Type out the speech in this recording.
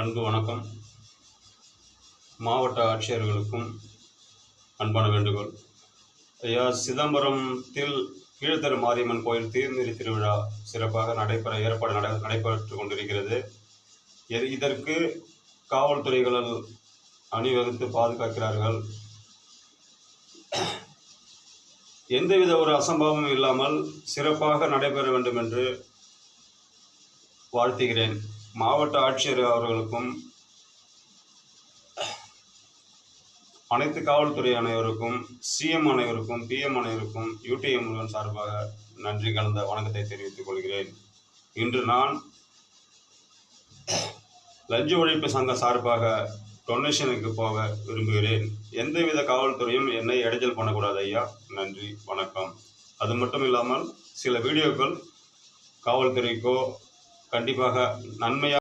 அன்பு வணக்கம். மாவட்ட ஆட்சியர்களுக்கும் அன்பான வேண்டுகோள். ஐயா, சிதம்பரத்தில் கீழ்த்தெரு மாரியம்மன் கோயில் தீர்மிதி திருவிழா சிறப்பாக நடைபெற்று கொண்டிருக்கிறது. இதற்கு காவல்துறைகள் அணிவகுத்து பாதுகாக்கிறார்கள். எந்தவித ஒரு அசம்பாவமும் இல்லாமல் சிறப்பாக நடைபெற வேண்டும் என்று வாழ்த்துகிறேன். மாவட்ட ஆட்சியர் அவர்களுக்கும் அனைத்து காவல்துறை அனைவருக்கும், சிஎம் அனைவருக்கும், பிஎம் அனைவருக்கும் யூடிஎம் முருகன் சார்பாக நன்றி கலந்த வணக்கத்தை தெரிவித்துக் கொள்கிறேன். இன்று நான் லஞ்ச ஒழிப்பு சங்க சார்பாக டொனேஷனுக்கு போக விரும்புகிறேன். எந்தவித காவல்துறையும் என்னை இடைஞ்சல் பண்ணக்கூடாது ஐயா. நன்றி, வணக்கம். அது மட்டும் இல்லாமல் சில வீடியோக்கள் காவல்துறைக்கோ கண்டிப்பாக நன்மையாக